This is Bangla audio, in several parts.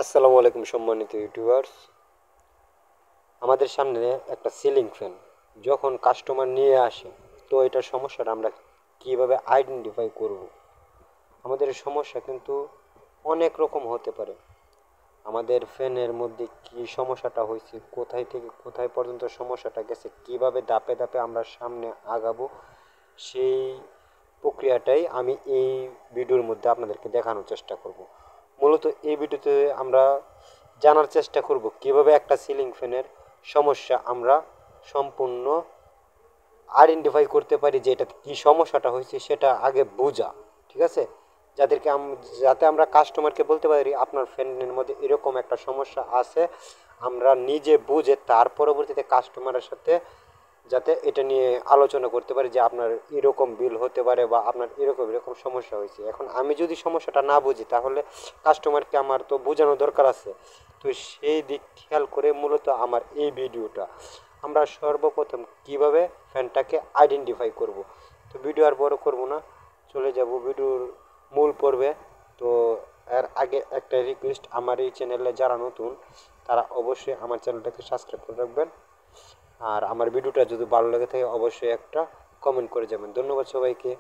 আসসালামু আলাইকুম সম্মানিত ইউটিউবার্স। আমাদের সামনে একটা সিলিং ফ্যান যখন কাস্টমার নিয়ে আসে, তো এটার সমস্যাটা আমরা কিভাবে আইডেন্টিফাই করব? আমাদের এই সমস্যা কিন্তু অনেক রকম হতে পারে। আমাদের ফ্যানের মধ্যে কি সমস্যাটা হয়েছে, কোথায় থেকে কোথায় পর্যন্ত সমস্যাটা গেছে, কিভাবে ধাপে ধাপে আমরা সামনে আগাবো, সেই প্রক্রিয়াটাই আমি এই ভিডিওর মধ্যে আপনাদেরকে দেখানোর চেষ্টা করব। মূলত এই ভিডিওতে আমরা জানার চেষ্টা করব কিভাবে একটা সিলিং ফ্যানের সমস্যা আমরা সম্পূর্ণ আইডেন্টিফাই করতে পারি, যে এটা কী সমস্যাটা হয়েছে সেটা আগে বোঝা। ঠিক আছে, যাদেরকে যাতে আমরা কাস্টমারকে বলতে পারি আপনার ফ্যানের মধ্যে এরকম একটা সমস্যা আছে, আমরা নিজে বুঝে তার পরবর্তীতে কাস্টমারের সাথে যাতে এটা নিয়ে আলোচনা করতে পারি যে আপনার এরকম বিল হতে পারে বা আপনার এরকম এরকম সমস্যা হয়েছে। এখন আমি যদি সমস্যাটা না বুঝি তাহলে কাস্টমারকে আমার তো বোঝানো দরকার আছে। তো সেই দিক খেয়াল করে মূলত আমার এই ভিডিওটা আমরা সর্বপ্রথম কিভাবে ফ্যানটাকে আইডেন্টিফাই করব। তো ভিডিও আর বড় করব না, চলে যাব ভিডিওর মূল পর্বে। তো এর আগে একটা রিকোয়েস্ট, আমার এই চ্যানেলে যারা নতুন তারা অবশ্যই আমার চ্যানেলটাকে সাবস্ক্রাইব করে রাখবেন, আর আমার ভিডিওটা যদি ভালো লাগে থাকে অবশ্যই একটা কমেন্ট করে যাবেন। ধন্যবাদ সবাইকে।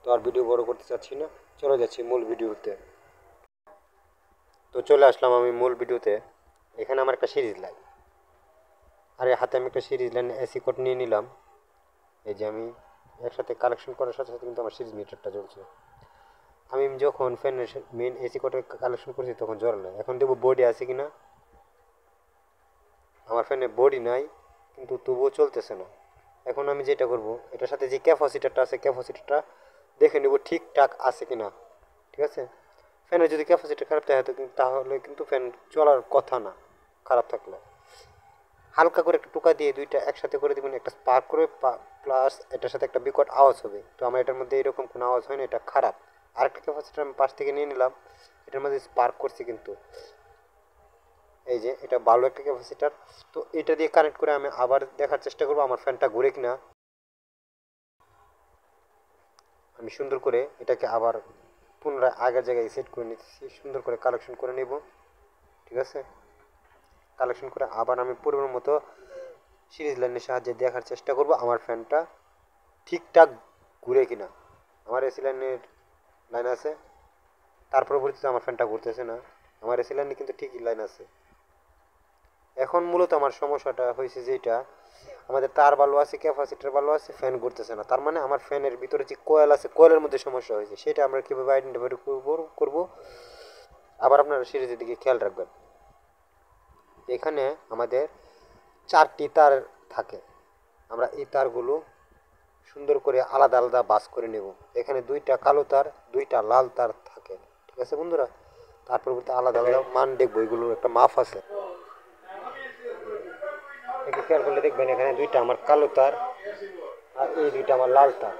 তো আর ভিডিও বড় করতে চাচ্ছি না, চলে যাচ্ছি মূল ভিডিওতে। তো চলে আসলাম আমি মূল ভিডিওতে। এখানে আমার একটা সিরিজ লাইন, আর এই হাতে আমি একটা সিরিজ লাইন এসি কোড নিয়ে নিলাম। এই যে আমি একসাথে কালেকশন করার সাথে সাথে কিন্তু আমার সিরিজ মিটারটা জ্বলছে। আমি যখন ফ্যানের মেন এসি কোডের কালেকশন করছি তখন জ্বলে না। এখন দেখবো বডি আছে কিনা। আমার ফ্যানে বডি নাই, কিন্তু তবুও চলতেছে না। এখন আমি যেটা করব, এটার সাথে যে ক্যাপাসিটারটা আছে ক্যাপাসিটারটা দেখে নেব ঠিকঠাক আছে কিনা। ঠিক আছে, ফ্যানের যদি ক্যাপাসিটার খারাপ থাকে তো তাহলে কিন্তু ফ্যান চলার কথা না খারাপ থাকলে। হালকা করে একটা টোকা দিয়ে দুইটা একসাথে করে দেবেন, একটা স্পার্ক করে প্লাস এটার সাথে একটা বিকট আওয়াজ হবে। তো আমার এটার মধ্যে এরকম কোনো আওয়াজ হয় না, এটা খারাপ। আরেকটা ক্যাপাসিটার আমি পাশ থেকে নিয়ে নিলাম, এটার মধ্যে স্পার্ক করছি কিন্তু। এই যে এটা ভালো একটা ক্যাপাসিটার। তো এটা দিয়ে কানেক্ট করে আমি আবার দেখার চেষ্টা করবো আমার ফ্যানটা ঘুরে কিনা। আমি সুন্দর করে এটাকে আবার পুনরায় আগের জায়গায় সেট করে নিতেছি, সুন্দর করে কালেকশন করে নেব। ঠিক আছে, কালেকশন করে আবার আমি পূর্বের মতো সিরিজ লাইনের সাহায্যে দেখার চেষ্টা করব আমার ফ্যানটা ঠিকঠাক ঘুরে কিনা। আমার এসি লাইনের লাইন আছে, তার পরবর্তীতে আমার ফ্যানটা ঘুরতেছে না। আমার এসি লাইনে কিন্তু ঠিকই লাইন আছে। এখন মূলত আমার সমস্যাটা হয়েছে যেটা, আমাদের তার ভালো আছে, ক্যাপাসিটার ভালো আছে, ফ্যান ঘুরতেছে না। তার মানে আমার ফ্যানের ভিতরে যে কয়েল আছে কয়েলের মধ্যে সমস্যা হয়েছে। সেটা আমরা কীভাবে আইডেন্টিফাই করবো, আবার আপনারা সিরিজের দিকে খেয়াল রাখবেন। এখানে আমাদের 4টি তার থাকে, আমরা এই তারগুলো সুন্দর করে আলাদা আলাদা বাস করে নেব। এখানে 2টা কালো তার 2টা লাল তার থাকে। ঠিক আছে বন্ধুরা, তারপর আলাদা আলাদা মান দেখবো, এগুলোর একটা মাপ আছে। একটু খেয়াল করলে দেখবেন এখানে 2টা আমার কালো তার আর এই 2টা আমার লাল তার।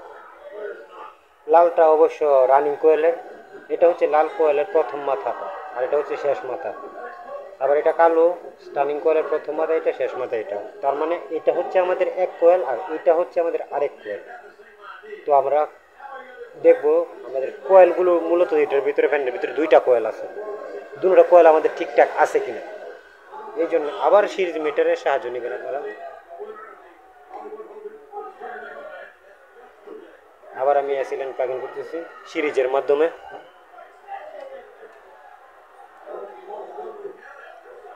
লালটা অবশ্য রানিং কোয়েলের, এটা হচ্ছে লাল কোয়েলের প্রথম মাথা আর এটা হচ্ছে শেষ মাথা। আবার এটা কালো স্টার্নিং কোয়েলের প্রথম মাথা, এটা শেষ মাথা। এটা তার মানে এটা হচ্ছে আমাদের এক কোয়েল আর এটা হচ্ছে আমাদের আরেক কোয়েল। তো আমরা দেখবো আমাদের কোয়েলগুলো মূলত এটার ভিতরে, ফ্যানের ভিতরে 2টা কোয়েল আছে, দুটো কোয়েল আমাদের ঠিকঠাক আছে কিনা। এই জন্য আবার সিরিজ মিটারের সাহায্য নেবেন আপনারা। আবার আমি এসি লাইন প্লাগ ইন করতেছি সিরিজের মাধ্যমে।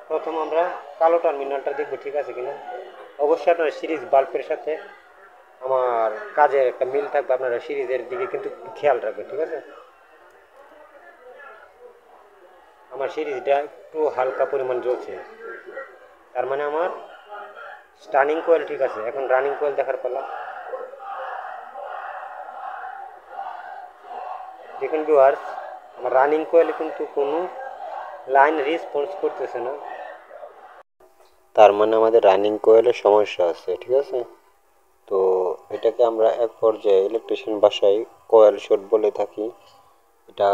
প্রথম আমরা কালো টার্মিনালটা দেখবো ঠিক আছে কিনা। অবশ্যই আপনার সিরিজ বাল্বের সাথে আমার কাজের একটা মিল থাকবে, আপনারা সিরিজের দিকে কিন্তু খেয়াল রাখবেন। ঠিক আছে, আমার সিরিজটা একটু হালকা পরিমাণ জ্বলছে, তার মানে আমার স্টার্নিং কোয়েল ঠিক আছে। এখন রানিং কোয়েল দেখার পালা। দেখুন ভিউয়ার্স, আমার রানিং কোয়েলে কিন্তু কোনো লাইন রেসপন্স করতেছে না, তার মানে আমাদের রানিং কোয়েলের সমস্যা আছে। ঠিক আছে, তো এটাকে আমরা এক পর্যায়ে ইলেকট্রিশিয়ান ভাষায় কয়েল শর্ট বলে থাকি। এটা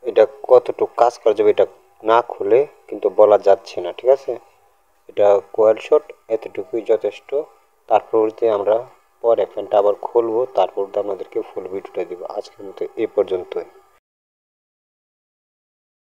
এটা কতটুকু কাজ করা যাবে এটা না খুলে কিন্তু বলা যাচ্ছে না। ঠিক আছে, এটা কয়েল শর্ট, এতটুকুই যথেষ্ট। তারপরতে আমরা পরে ফ্যানটা আবার খুলবো, তারপর আপনাদেরকে ফুল ভিডিওটা দিব। আজকের মতো এই পর্যন্তই।